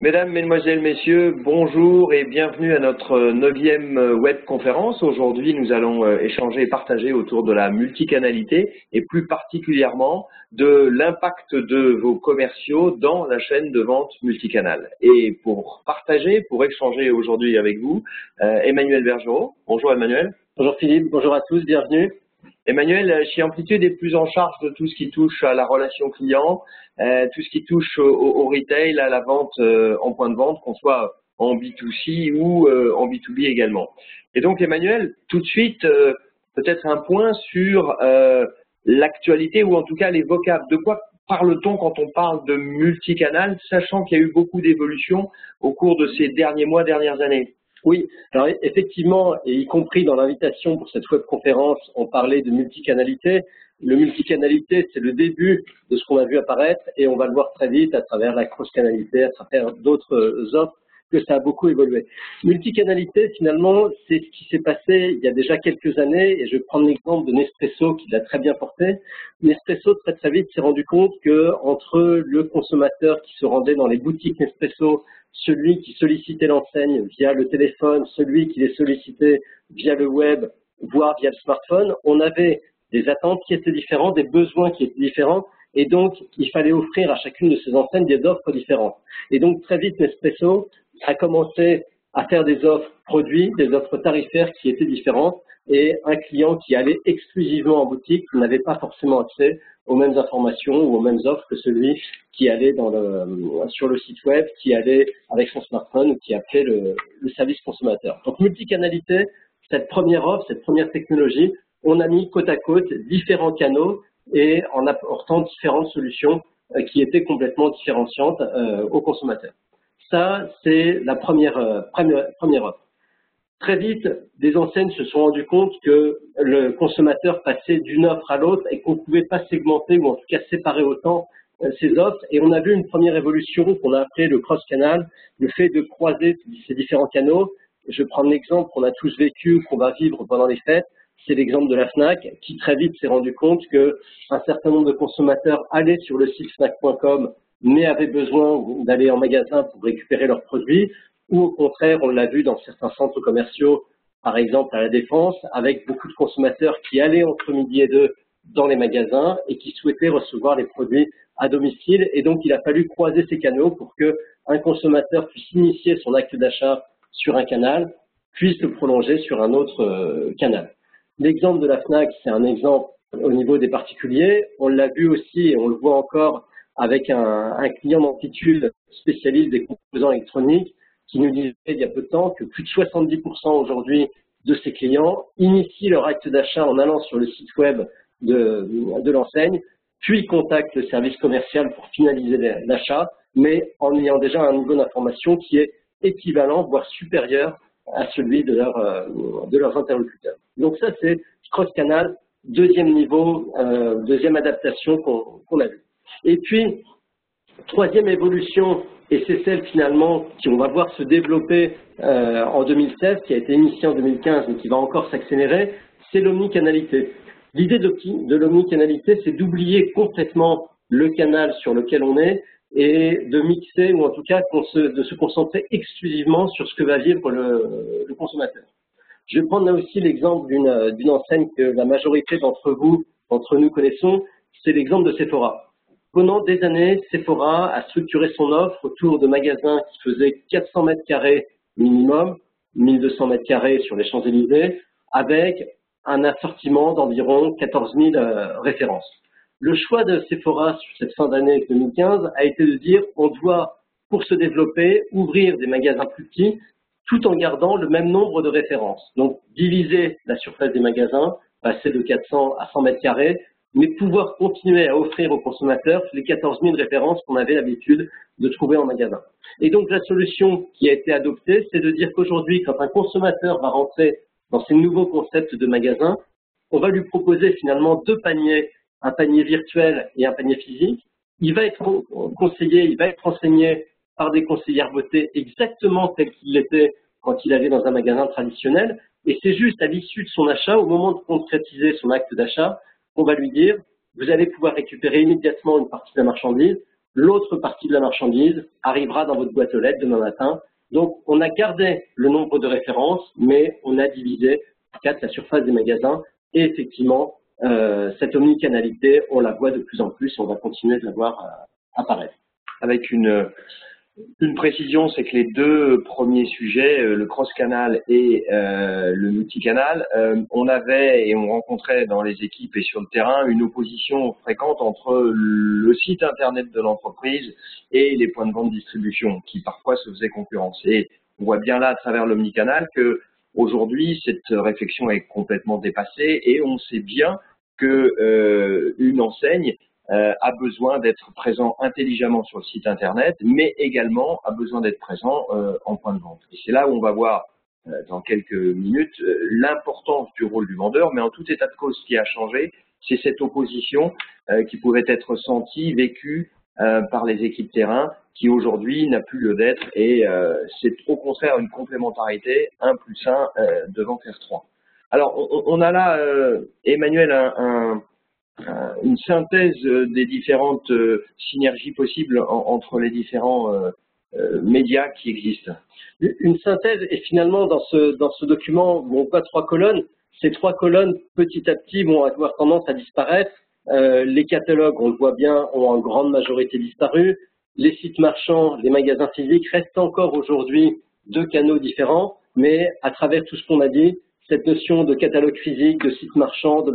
Mesdames, Mesdemoiselles, Messieurs, bonjour et bienvenue à notre 9e web conférence. Aujourd'hui, nous allons échanger et partager autour de la multicanalité et plus particulièrement de l'impact de vos commerciaux dans la chaîne de vente multicanal. Et pour partager, pour échanger aujourd'hui avec vous, Emmanuel Bergerot. Bonjour Emmanuel. Bonjour Philippe, bonjour à tous, bienvenue. Emmanuel, chez Amplitude est plus en charge de tout ce qui touche à la relation client, tout ce qui touche au retail, à la vente en point de vente, qu'on soit en B2C ou en B2B également. Et donc Emmanuel, tout de suite, peut-être un point sur l'actualité ou en tout cas les vocables. De quoi parle-t-on quand on parle de multicanal, sachant qu'il y a eu beaucoup d'évolutions au cours de ces derniers mois, dernières années? Oui, alors effectivement, et y compris dans l'invitation pour cette webconférence, on parlait de multicanalité. Le multicanalité, c'est le début de ce qu'on a vu apparaître et on va le voir très vite à travers la cross-canalité, à travers d'autres offres, que ça a beaucoup évolué. Multicanalité, finalement, c'est ce qui s'est passé il y a déjà quelques années et je vais prendre l'exemple de Nespresso qui l'a très bien porté. Nespresso, très très vite, s'est rendu compte que entre le consommateur qui se rendait dans les boutiques Nespresso, celui qui sollicitait l'enseigne via le téléphone, celui qui les sollicitait via le web, voire via le smartphone, on avait des attentes qui étaient différentes, des besoins qui étaient différents, et donc il fallait offrir à chacune de ces enseignes des offres différentes. Et donc très vite, Nespresso a commencé à faire des offres produits, des offres tarifaires qui étaient différentes, et un client qui allait exclusivement en boutique n'avait pas forcément accès aux mêmes informations ou aux mêmes offres que celui qui allait sur le site web, qui allait avec son smartphone ou qui appelait le service consommateur. Donc multicanalité, cette première offre, cette première technologie, on a mis côte à côte différents canaux et en apportant différentes solutions qui étaient complètement différenciantes aux consommateurs. Ça, c'est la première offre. Très vite, des enseignes se sont rendues compte que le consommateur passait d'une offre à l'autre et qu'on ne pouvait pas segmenter ou en tout cas séparer autant ces offres. Et on a vu une première évolution qu'on a appelée le cross-canal, le fait de croiser ces différents canaux. Je prends l'exemple qu'on a tous vécu, qu'on va vivre pendant les fêtes. C'est l'exemple de la Fnac qui très vite s'est rendu compte qu'un certain nombre de consommateurs allaient sur le site fnac.com mais avaient besoin d'aller en magasin pour récupérer leurs produits. Ou au contraire, on l'a vu dans certains centres commerciaux, par exemple à La Défense, avec beaucoup de consommateurs qui allaient entre midi et 2 dans les magasins et qui souhaitaient recevoir les produits à domicile. Et donc, il a fallu croiser ces canaux pour qu'un consommateur puisse initier son acte d'achat sur un canal, puisse le prolonger sur un autre canal. L'exemple de la Fnac, c'est un exemple au niveau des particuliers. On l'a vu aussi et on le voit encore avec un client d'Amplitude spécialiste des composants électroniques qui nous disait il y a peu de temps que plus de 70% aujourd'hui de ces clients initient leur acte d'achat en allant sur le site web de l'enseigne, puis contactent le service commercial pour finaliser l'achat, mais en ayant déjà un niveau d'information qui est équivalent, voire supérieur à celui de leurs interlocuteurs. Donc ça, c'est cross-canal, deuxième niveau, deuxième adaptation qu'on a vue. Et puis, troisième évolution, et c'est celle finalement qu'on va voir se développer en 2016, qui a été initiée en 2015, mais qui va encore s'accélérer, c'est l'omnicanalité. L'idée de l'omnicanalité, c'est d'oublier complètement le canal sur lequel on est et de mixer, ou en tout cas de se concentrer exclusivement sur ce que va vivre le consommateur. Je vais prendre là aussi l'exemple d'une enseigne que la majorité d'entre nous connaissons, c'est l'exemple de Sephora. Pendant des années, Sephora a structuré son offre autour de magasins qui faisaient 400 mètres carrés minimum, 1200 mètres carrés sur les Champs-Élysées, avec un assortiment d'environ 14 000 références. Le choix de Sephora sur cette fin d'année 2015 a été de dire on doit, pour se développer, ouvrir des magasins plus petits tout en gardant le même nombre de références. Donc, diviser la surface des magasins, passer de 400 à 100 mètres carrés, mais pouvoir continuer à offrir aux consommateurs les 14 000 références qu'on avait l'habitude de trouver en magasin. Et donc, la solution qui a été adoptée, c'est de dire qu'aujourd'hui, quand un consommateur va rentrer dans ces nouveaux concepts de magasins, on va lui proposer finalement deux paniers, un panier virtuel et un panier physique. Il va être conseillé, il va être enseigné par des conseillères beauté exactement tel qu'il l'était quand il allait dans un magasin traditionnel. Et c'est juste à l'issue de son achat, au moment de concrétiser son acte d'achat, on va lui dire, vous allez pouvoir récupérer immédiatement une partie de la marchandise, l'autre partie de la marchandise arrivera dans votre boîte aux lettres demain matin. Donc, on a gardé le nombre de références, mais on a divisé par 4 la surface des magasins. Et effectivement, cette omnicanalité, on la voit de plus en plus, on va continuer de la voir apparaître. Avec une précision, c'est que les deux premiers sujets, le cross-canal et le multicanal, on avait et on rencontrait dans les équipes et sur le terrain une opposition fréquente entre le site internet de l'entreprise et les points de vente distribution qui parfois se faisaient concurrence. Et on voit bien là à travers l'omnicanal que aujourd'hui cette réflexion est complètement dépassée et on sait bien que une enseigne a besoin d'être présent intelligemment sur le site internet, mais également a besoin d'être présent en point de vente. Et c'est là où on va voir dans quelques minutes l'importance du rôle du vendeur, mais en tout état de cause, ce qui a changé, c'est cette opposition qui pouvait être sentie, vécue par les équipes terrain, qui aujourd'hui n'a plus lieu d'être, et c'est au contraire une complémentarité, 1 plus 1 devant faire 3. Alors, on a là, Emmanuel, une synthèse des différentes synergies possibles entre les différents médias qui existent. Une synthèse, et finalement dans ce document où on voit 3 colonnes, ces 3 colonnes petit à petit vont avoir tendance à disparaître. Les catalogues, on le voit bien, ont en grande majorité disparu. Les sites marchands, les magasins physiques restent encore aujourd'hui 2 canaux différents, mais à travers tout ce qu'on a dit, cette notion de catalogue physique, de site marchand, de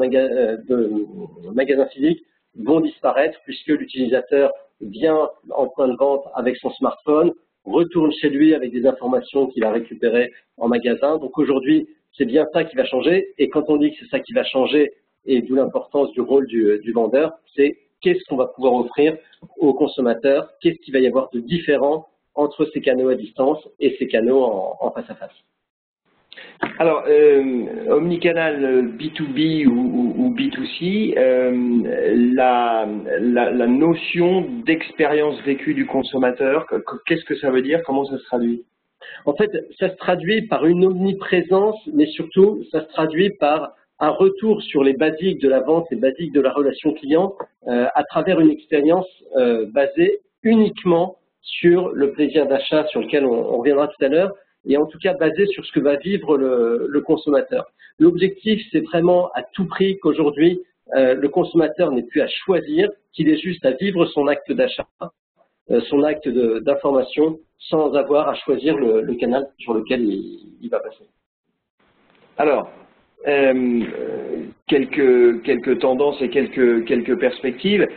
magasins physiques vont disparaître puisque l'utilisateur vient en point de vente avec son smartphone, retourne chez lui avec des informations qu'il a récupérées en magasin. Donc aujourd'hui, c'est bien ça qui va changer. Et quand on dit que c'est ça qui va changer, et d'où l'importance du rôle du vendeur, c'est qu'est-ce qu'on va pouvoir offrir aux consommateurs, qu'est-ce qu'il va y avoir de différent entre ces canaux à distance et ces canaux en face à face. Alors, omnicanal B2B ou B2C, la notion d'expérience vécue du consommateur, qu'est-ce que ça veut dire? Comment ça se traduit? En fait, ça se traduit par une omniprésence, mais surtout, ça se traduit par un retour sur les basiques de la vente, les basiques de la relation client, à travers une expérience basée uniquement sur le plaisir d'achat, sur lequel on reviendra tout à l'heure, et en tout cas basé sur ce que va vivre le consommateur. L'objectif, c'est vraiment à tout prix qu'aujourd'hui, le consommateur n'ait plus à choisir, qu'il ait juste à vivre son acte d'achat, son acte d'information, sans avoir à choisir le canal sur lequel il va passer. Alors, quelques tendances et quelques perspectives.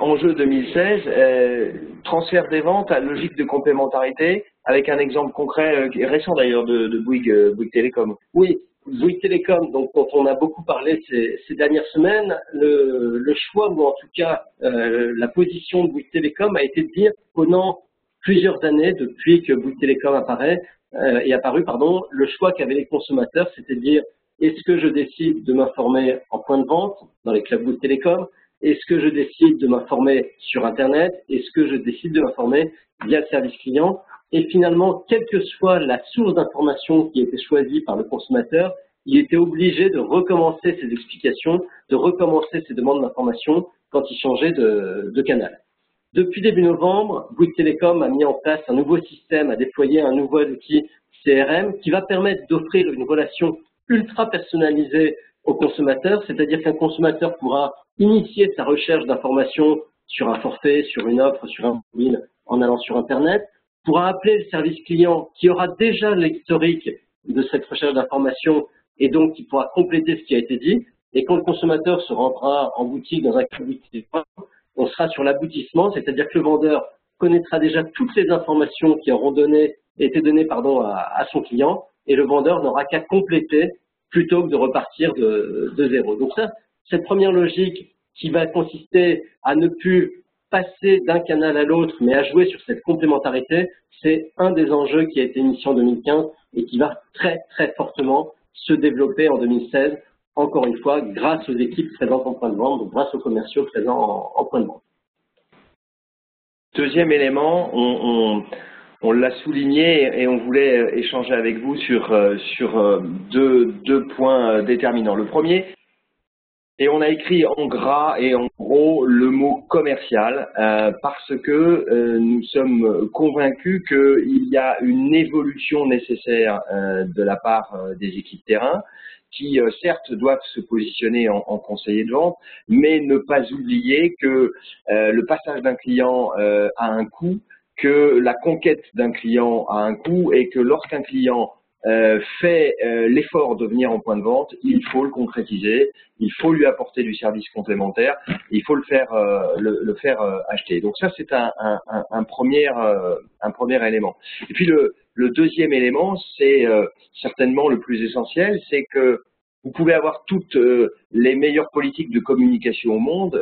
Enjeu 2016, transfert des ventes à logique de complémentarité, avec un exemple concret récent d'ailleurs de Bouygues Télécom. Oui, Bouygues Télécom, donc dont on a beaucoup parlé ces dernières semaines, le choix, ou en tout cas la position de Bouygues Télécom a été de dire pendant plusieurs années, depuis que Bouygues Télécom est apparu, le choix qu'avaient les consommateurs, c'était de dire est-ce que je décide de m'informer en point de vente dans les clubs Bouygues Télécom? Est-ce que je décide de m'informer sur Internet? Est-ce que je décide de m'informer via le service client? Et finalement, quelle que soit la source d'information qui était choisie par le consommateur, il était obligé de recommencer ses explications, de recommencer ses demandes d'information quand il changeait de canal. Depuis début novembre, Bouygues Télécom a mis en place un nouveau système, a déployé un nouveau outil CRM qui va permettre d'offrir une relation ultra personnalisée au consommateur, c'est-à-dire qu'un consommateur pourra initier sa recherche d'informations sur un forfait, sur une offre, sur un mobile en allant sur Internet, pourra appeler le service client qui aura déjà l'historique de cette recherche d'informations et donc qui pourra compléter ce qui a été dit. Et quand le consommateur se rendra en boutique dans un club Bouygues Télécom, on sera sur l'aboutissement, c'est-à-dire que le vendeur connaîtra déjà toutes les informations qui auront été données à son client et le vendeur n'aura qu'à compléter plutôt que de repartir de zéro. Donc ça, cette première logique qui va consister à ne plus passer d'un canal à l'autre, mais à jouer sur cette complémentarité, c'est un des enjeux qui a été initié en 2015 et qui va très très fortement se développer en 2016, encore une fois, grâce aux équipes présentes en point de vente, donc grâce aux commerciaux présents en point de vente. Deuxième élément, on l'a souligné et on voulait échanger avec vous sur deux points déterminants. Le premier, Et on a écrit en gras et en gros le mot commercial parce que nous sommes convaincus qu'il y a une évolution nécessaire de la part des équipes terrain qui certes doivent se positionner en conseiller de vente, mais ne pas oublier que le passage d'un client a un coût, que la conquête d'un client a un coût et que lorsqu'un client fait l'effort de venir en point de vente, il faut le concrétiser, il faut lui apporter du service complémentaire, il faut le faire acheter. Donc ça c'est un premier élément. Et puis le deuxième élément, c'est certainement le plus essentiel, c'est que vous pouvez avoir toutes les meilleures politiques de communication au monde,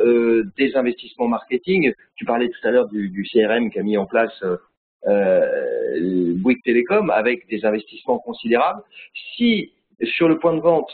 des investissements marketing. Tu parlais tout à l'heure du CRM qu'a mis en place Bouygues Télécom avec des investissements considérables. Si sur le point de vente,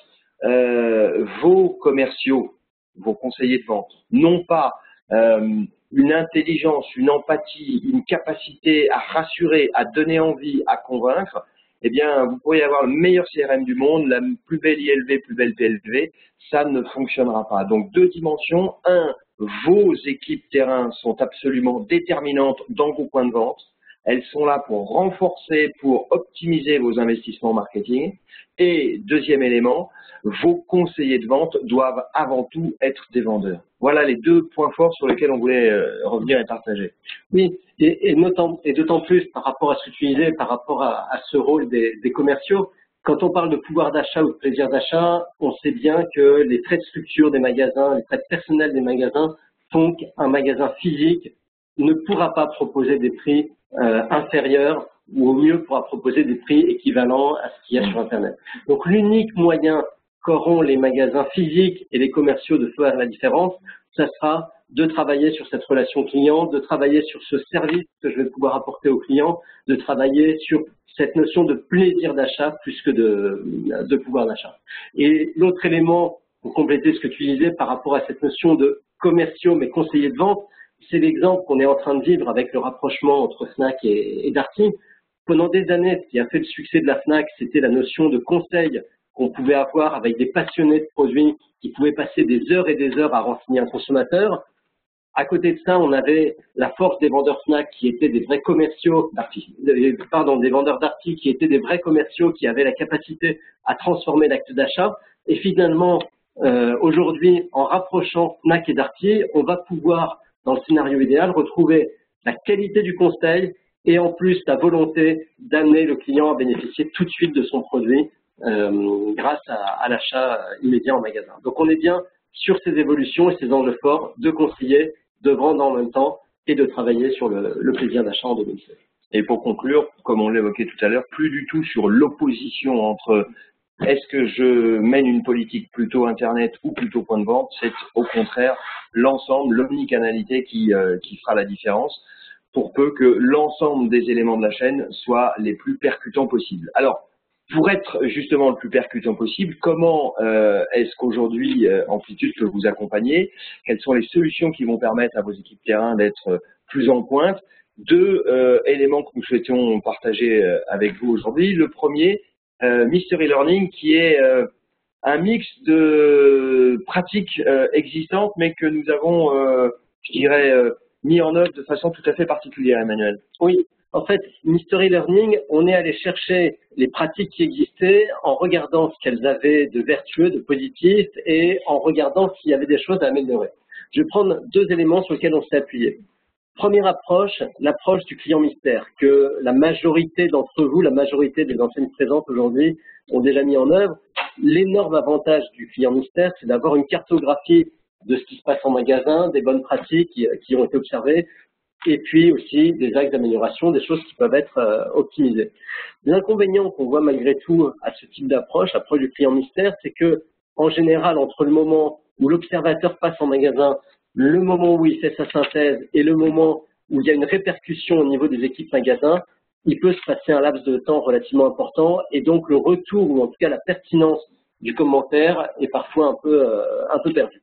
vos commerciaux, vos conseillers de vente n'ont pas une intelligence, une empathie, une capacité à rassurer, à donner envie, à convaincre, eh bien, vous pourriez avoir le meilleur CRM du monde, la plus belle ILV, plus belle PLV, ça ne fonctionnera pas. Donc, deux dimensions. Un, vos équipes terrain sont absolument déterminantes dans vos points de vente. Elles sont là pour renforcer, pour optimiser vos investissements marketing. Et deuxième élément, vos conseillers de vente doivent avant tout être des vendeurs. Voilà les deux points forts sur lesquels on voulait revenir et partager. Oui, et d'autant plus par rapport à ce que tu disais, par rapport à ce rôle des commerciaux. Quand on parle de pouvoir d'achat ou de plaisir d'achat, on sait bien que les traits de structure des magasins, les traits de personnel des magasins font qu'un magasin physique ne pourra pas proposer des prix inférieurs ou au mieux pourra proposer des prix équivalents à ce qu'il y a sur Internet. Donc l'unique moyen qu'auront les magasins physiques et les commerciaux de faire la différence, ça sera de travailler sur cette relation client, de travailler sur ce service que je vais pouvoir apporter au client, de travailler sur cette notion de plaisir d'achat plus que de pouvoir d'achat. Et l'autre élément, pour compléter ce que tu disais par rapport à cette notion de commerciaux mais conseillers de vente, c'est l'exemple qu'on est en train de vivre avec le rapprochement entre Fnac et Darty. Pendant des années, ce qui a fait le succès de la Fnac, c'était la notion de conseil qu'on pouvait avoir avec des passionnés de produits qui pouvaient passer des heures et des heures à renseigner un consommateur. À côté de ça, on avait la force des vendeurs Fnac qui étaient des vrais commerciaux, des vendeurs Darty qui étaient des vrais commerciaux qui avaient la capacité à transformer l'acte d'achat. Et finalement, aujourd'hui, en rapprochant Fnac et Darty, on va pouvoir, dans le scénario idéal, retrouver la qualité du conseil et en plus la volonté d'amener le client à bénéficier tout de suite de son produit grâce à l'achat immédiat en magasin. Donc on est bien sur ces évolutions et ces enjeux forts de conseiller, de vendre en même temps et de travailler sur le plaisir d'achat en 2016. Et pour conclure, comme on l'évoquait tout à l'heure, plus du tout sur l'opposition entre est-ce que je mène une politique plutôt Internet ou plutôt point de vente, c'est au contraire l'ensemble, l'omnicanalité qui fera la différence pour peu que l'ensemble des éléments de la chaîne soient les plus percutants possibles. Alors, pour être justement le plus percutant possible, comment est-ce qu'aujourd'hui Amplitude peut vous accompagner? Quelles sont les solutions qui vont permettre à vos équipes terrain d'être plus en pointe? Deux éléments que nous souhaitions partager avec vous aujourd'hui. Le premier, Mystery Learning, qui est un mix de pratiques existantes, mais que nous avons, je dirais, mis en œuvre de façon tout à fait particulière, Emmanuel. Oui, en fait, Mystery Learning, on est allé chercher les pratiques qui existaient en regardant ce qu'elles avaient de vertueux, de positif, et en regardant s'il y avait des choses à améliorer. Je vais prendre deux éléments sur lesquels on s'est appuyé. Première approche, l'approche du client mystère, que la majorité d'entre vous, la majorité des enseignes présentes aujourd'hui ont déjà mis en œuvre. L'énorme avantage du client mystère, c'est d'avoir une cartographie de ce qui se passe en magasin, des bonnes pratiques qui ont été observées, et puis aussi des axes d'amélioration, des choses qui peuvent être optimisées. L'inconvénient qu'on voit malgré tout à ce type d'approche, approche du client mystère, c'est que en général, entre le moment où l'observateur passe en magasin, le moment où il fait sa synthèse et le moment où il y a une répercussion au niveau des équipes magasins, il peut se passer un laps de temps relativement important et donc le retour ou en tout cas la pertinence du commentaire est parfois un peu perdu.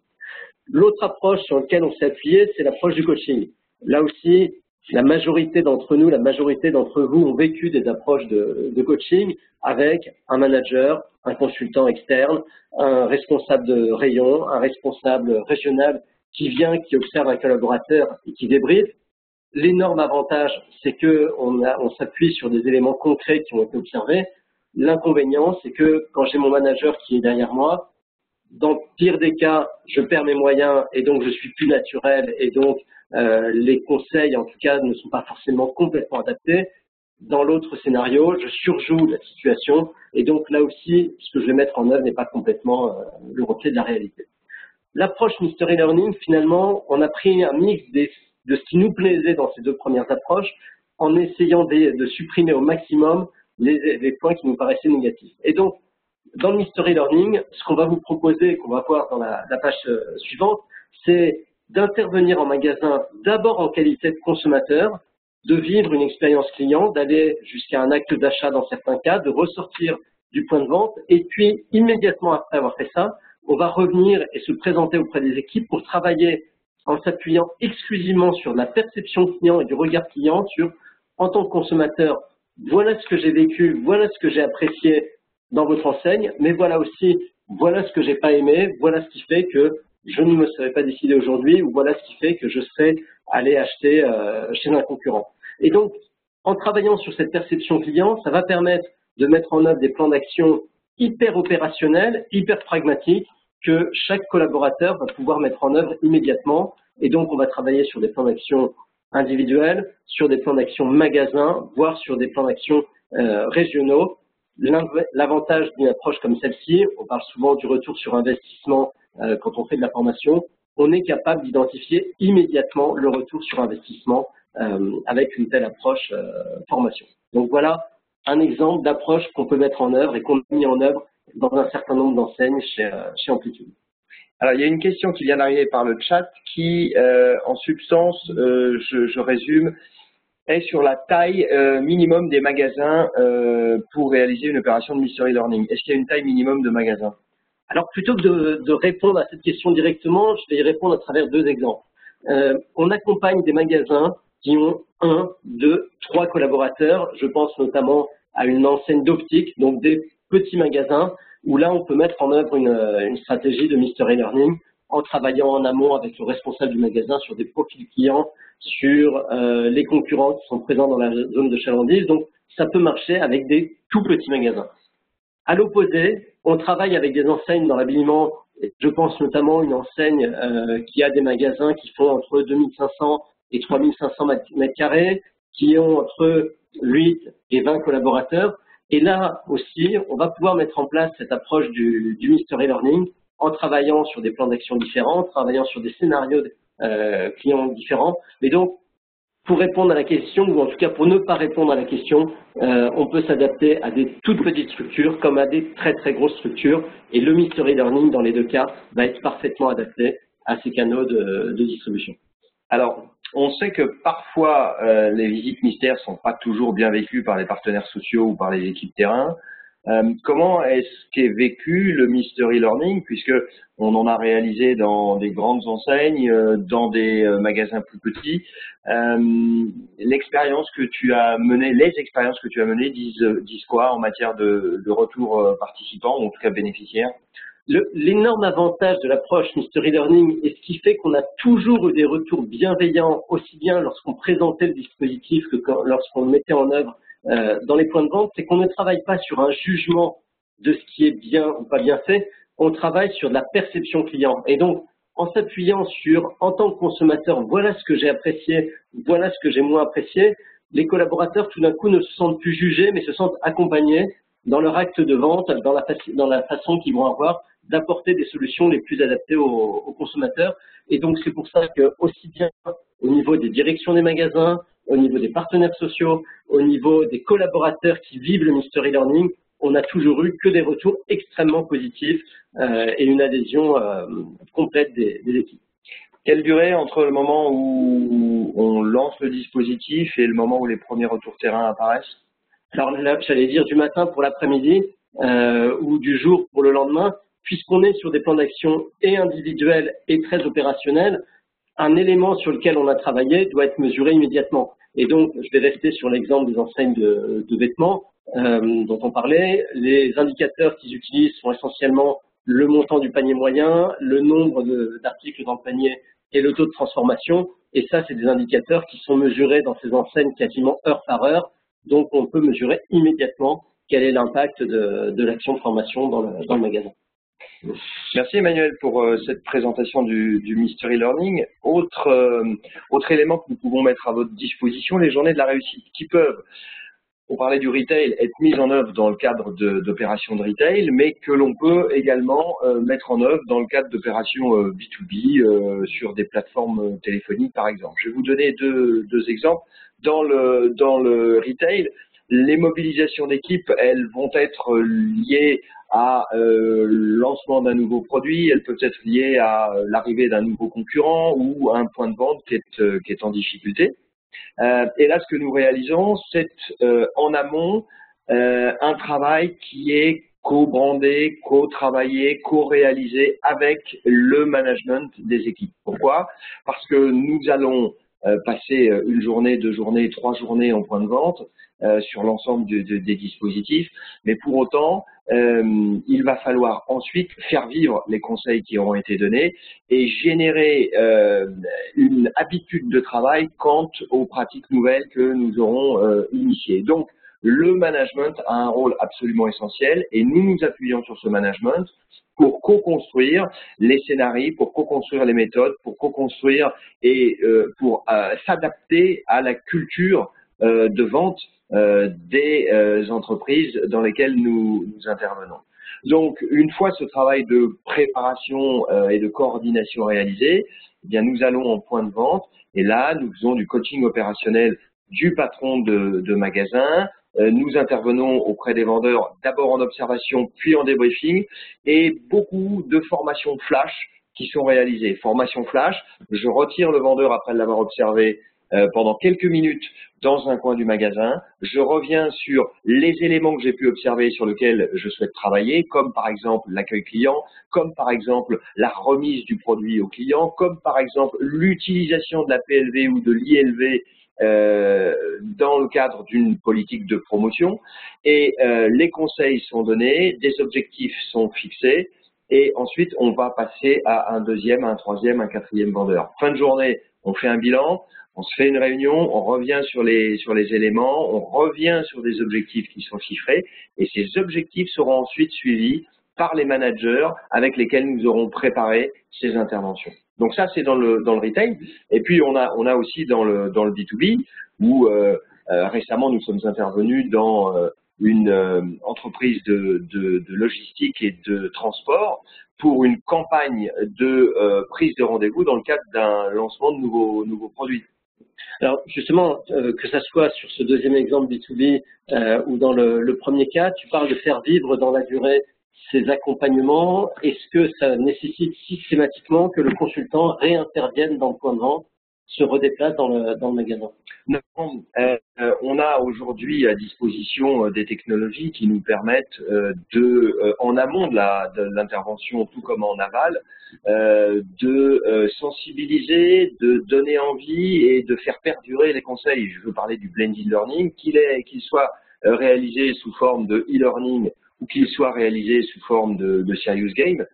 L'autre approche sur laquelle on s'est appuyé, c'est l'approche du coaching. Là aussi, la majorité d'entre nous, la majorité d'entre vous ont vécu des approches de coaching avec un manager, un consultant externe, un responsable de rayon, un responsable régional qui vient, qui observe un collaborateur et qui débriefe. L'énorme avantage, c'est qu'on s'appuie sur des éléments concrets qui ont été observés. L'inconvénient, c'est que quand j'ai mon manager qui est derrière moi, dans le pire des cas, je perds mes moyens et donc je suis plus naturel et donc les conseils, en tout cas, ne sont pas forcément complètement adaptés. Dans l'autre scénario, je surjoue la situation et donc là aussi, ce que je vais mettre en œuvre n'est pas complètement le reflet de la réalité. L'approche Mystery Learning, finalement, on a pris un mix de ce qui nous plaisait dans ces deux premières approches en essayant de supprimer au maximum les points qui nous paraissaient négatifs. Et donc, dans le Mystery Learning, ce qu'on va vous proposer, qu'on va voir dans la page suivante, c'est d'intervenir en magasin d'abord en qualité de consommateur, de vivre une expérience client, d'aller jusqu'à un acte d'achat dans certains cas, de ressortir du point de vente, et puis immédiatement après avoir fait ça, on va revenir et se présenter auprès des équipes pour travailler en s'appuyant exclusivement sur la perception client et du regard client sur, en tant que consommateur, voilà ce que j'ai vécu, voilà ce que j'ai apprécié dans votre enseigne, mais voilà aussi, voilà ce que j'ai pas aimé, voilà ce qui fait que je ne me serais pas décidé aujourd'hui, ou voilà ce qui fait que je serais allé acheter chez un concurrent. Et donc, en travaillant sur cette perception client, ça va permettre de mettre en œuvre des plans d'action hyper opérationnels, hyper pragmatiques, que chaque collaborateur va pouvoir mettre en œuvre immédiatement. Et donc, on va travailler sur des plans d'action individuels, sur des plans d'action magasins, voire sur des plans d'action régionaux. L'avantage d'une approche comme celle-ci, on parle souvent du retour sur investissement quand on fait de la formation, on est capable d'identifier immédiatement le retour sur investissement avec une telle approche formation. Donc voilà un exemple d'approche qu'on peut mettre en œuvre et qu'on a mis en œuvre dans un certain nombre d'enseignes chez Amplitude. Alors, il y a une question qui vient d'arriver par le chat qui, en substance, je résume, est sur la taille minimum des magasins pour réaliser une opération de Mystery Learning. Est-ce qu'il y a une taille minimum de magasin? Alors, plutôt que de répondre à cette question directement, je vais y répondre à travers deux exemples. On accompagne des magasins qui ont 1, 2, 3 collaborateurs. Je pense notamment à une enseigne d'optique, donc des petits magasins, où là, on peut mettre en œuvre une stratégie de Mystery Learning en travaillant en amont avec le responsable du magasin sur des profils clients, sur les concurrents qui sont présents dans la zone de chalandise. Donc, ça peut marcher avec des tout petits magasins. À l'opposé, on travaille avec des enseignes dans l'habillement. Je pense notamment à une enseigne qui a des magasins qui font entre 2500 et 3500 mètres carrés, qui ont entre 8 et 20 collaborateurs. Et là aussi, on va pouvoir mettre en place cette approche du Mystery Learning en travaillant sur des plans d'action différents, en travaillant sur des scénarios clients différents. Mais donc, pour répondre à la question, ou en tout cas pour ne pas répondre à la question, on peut s'adapter à des toutes petites structures comme à des très très grosses structures. Et le Mystery Learning, dans les deux cas, va être parfaitement adapté à ces canaux de distribution. Alors, on sait que parfois, les visites mystères sont pas toujours bien vécues par les partenaires sociaux ou par les équipes terrain. Comment est-ce qu'est vécu le Mystery Learning, puisque on en a réalisé dans des grandes enseignes, dans des magasins plus petits. L'expérience que tu as menée, les expériences que tu as menées disent quoi en matière de retour participants, ou en tout cas bénéficiaires? L'énorme avantage de l'approche Mystery Learning et ce qui fait qu'on a toujours eu des retours bienveillants, aussi bien lorsqu'on présentait le dispositif que lorsqu'on le mettait en œuvre dans les points de vente, c'est qu'on ne travaille pas sur un jugement de ce qui est bien ou pas bien fait, on travaille sur de la perception client. Et donc, en s'appuyant sur, en tant que consommateur, voilà ce que j'ai apprécié, voilà ce que j'ai moins apprécié, les collaborateurs tout d'un coup ne se sentent plus jugés, mais se sentent accompagnés dans leur acte de vente, dans la façon qu'ils vont avoir d'apporter des solutions les plus adaptées aux consommateurs. Et donc, c'est pour ça que, aussi bien au niveau des directions des magasins, au niveau des partenaires sociaux, au niveau des collaborateurs qui vivent le Mystery Learning, on a toujours eu que des retours extrêmement positifs et une adhésion complète des équipes. Quelle durée entre le moment où on lance le dispositif et le moment où les premiers retours terrain apparaissent? Alors là, j'allais dire du matin pour l'après-midi ou du jour pour le lendemain, puisqu'on est sur des plans d'action et individuels et très opérationnels. un élément sur lequel on a travaillé doit être mesuré immédiatement. Et donc, je vais rester sur l'exemple des enseignes de vêtements dont on parlait. Les indicateurs qu'ils utilisent sont essentiellement le montant du panier moyen, le nombre d'articles dans le panier et le taux de transformation. Et ça, c'est des indicateurs qui sont mesurés dans ces enseignes quasiment heure par heure. Donc, on peut mesurer immédiatement quel est l'impact de l'action de formation dans le magasin. Merci Emmanuel pour cette présentation du Mystery Learning. Autre élément que nous pouvons mettre à votre disposition, les journées de la réussite qui peuvent, on parlait du retail, être mises en œuvre dans le cadre d'opérations de retail, mais que l'on peut également mettre en œuvre dans le cadre d'opérations B2B sur des plateformes téléphoniques par exemple. Je vais vous donner deux exemples. Dans le retail, les mobilisations d'équipes, elles vont être liées à lancement d'un nouveau produit, elles peuvent être liées à l'arrivée d'un nouveau concurrent ou à un point de vente qui est en difficulté. Et là, ce que nous réalisons, c'est en amont un travail qui est co-brandé, co-travaillé, co-réalisé avec le management des équipes. Pourquoi? Parce que nous allons passer une journée, 2 journées, 3 journées en point de vente sur l'ensemble des dispositifs, mais pour autant, il va falloir ensuite faire vivre les conseils qui auront été donnés et générer une habitude de travail quant aux pratiques nouvelles que nous aurons initiées. Donc, le management a un rôle absolument essentiel et nous nous appuyons sur ce management pour co-construire les scénarios, pour co-construire les méthodes, pour co-construire et pour s'adapter à la culture de vente des entreprises dans lesquelles nous intervenons. Donc, une fois ce travail de préparation et de coordination réalisé, eh bien, nous allons en point de vente et là, nous faisons du coaching opérationnel du patron de magasin. Nous intervenons auprès des vendeurs d'abord en observation puis en débriefing et beaucoup de formations flash qui sont réalisées. Formation flash, je retire le vendeur après l'avoir observé pendant quelques minutes dans un coin du magasin. Je reviens sur les éléments que j'ai pu observer sur lesquels je souhaite travailler, comme par exemple l'accueil client, comme par exemple la remise du produit au client, comme par exemple l'utilisation de la PLV ou de l'ILV dans le cadre d'une politique de promotion et les conseils sont donnés, des objectifs sont fixés et ensuite on va passer à un deuxième, un troisième, un quatrième vendeur. Fin de journée, on fait un bilan, on se fait une réunion, on revient sur les éléments, on revient sur des objectifs qui sont chiffrés et ces objectifs seront ensuite suivis par les managers avec lesquels nous aurons préparé ces interventions. Donc ça, c'est dans le retail. Et puis, on a aussi dans le B2B où récemment, nous sommes intervenus dans une entreprise de logistique et de transport pour une campagne de prise de rendez-vous dans le cadre d'un lancement de nouveaux produits. Alors justement, que ça soit sur ce deuxième exemple B2B ou dans le premier cas, tu parles de faire vivre dans la durée ces accompagnements. Est-ce que ça nécessite systématiquement que le consultant réintervienne dans le point de vente, se redéplace dans le magasin? Non, on a aujourd'hui à disposition des technologies qui nous permettent en amont de l'intervention, tout comme en aval, de sensibiliser, de donner envie et de faire perdurer les conseils. Je veux parler du blended learning, qu'il soit réalisé sous forme de e-learning ou qu'il soit réalisé sous forme de serious game,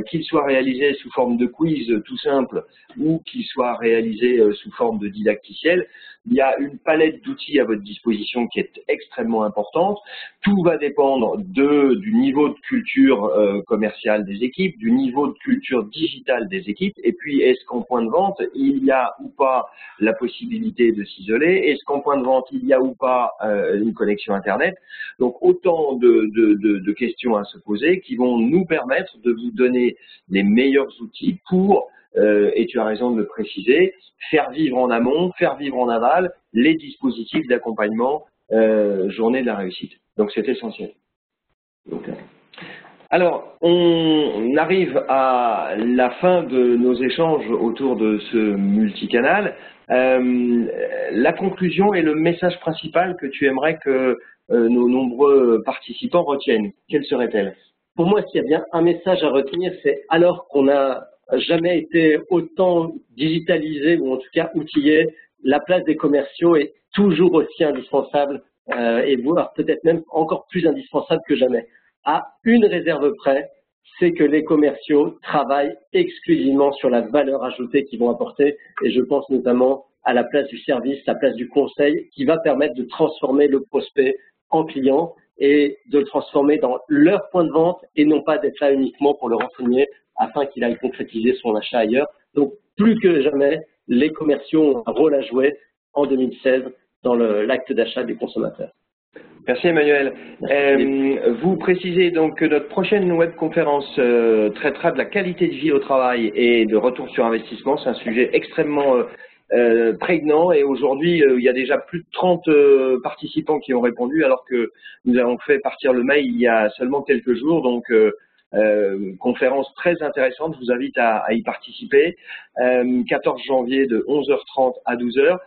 qu'il soit réalisé sous forme de quiz tout simple ou qu'il soit réalisé sous forme de didacticiel. Il y a une palette d'outils à votre disposition qui est extrêmement importante. Tout va dépendre du niveau de culture commerciale des équipes, du niveau de culture digitale des équipes. Et puis, est-ce qu'en point de vente, il y a ou pas la possibilité de s'isoler? Est-ce qu'en point de vente, il y a ou pas une connexion Internet? Donc, autant de questions à se poser qui vont nous permettre de vous donner les meilleurs outils pour et tu as raison de le préciser, faire vivre en amont, faire vivre en aval les dispositifs d'accompagnement journée de la réussite. Donc c'est essentiel. Alors, on arrive à la fin de nos échanges autour de ce multicanal. La conclusion et le message principal que tu aimerais que nos nombreux participants retiennent, quelle serait-elle? Pour moi, s'il y a bien un message à retenir, c'est alors qu'on a jamais été autant digitalisé ou en tout cas outillé. La place des commerciaux est toujours aussi indispensable et voire peut-être même encore plus indispensable que jamais. À une réserve près, c'est que les commerciaux travaillent exclusivement sur la valeur ajoutée qu'ils vont apporter et je pense notamment à la place du service, la place du conseil qui va permettre de transformer le prospect en client et de le transformer dans leur point de vente et non pas d'être là uniquement pour le renseigner afin qu'il aille concrétiser son achat ailleurs. Donc, plus que jamais, les commerciaux ont un rôle à jouer en 2016 dans l'acte d'achat des consommateurs. Merci Emmanuel. Vous précisez donc que notre prochaine webconférence traitera de la qualité de vie au travail et de retour sur investissement. C'est un sujet extrêmement prégnant et aujourd'hui il y a déjà plus de 30 participants qui ont répondu alors que nous avons fait partir le mail il y a seulement quelques jours. Donc conférence très intéressante, je vous invite à y participer, 14 janvier de 11h30 à 12h.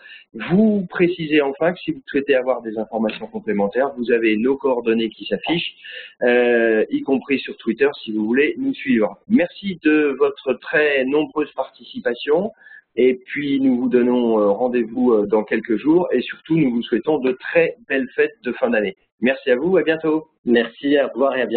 Vous précisez enfin que si vous souhaitez avoir des informations complémentaires, vous avez nos coordonnées qui s'affichent, y compris sur Twitter si vous voulez nous suivre. Merci de votre très nombreuse participation et puis nous vous donnons rendez-vous dans quelques jours et surtout nous vous souhaitons de très belles fêtes de fin d'année. Merci à vous, à bientôt. Merci, au revoir et à bientôt.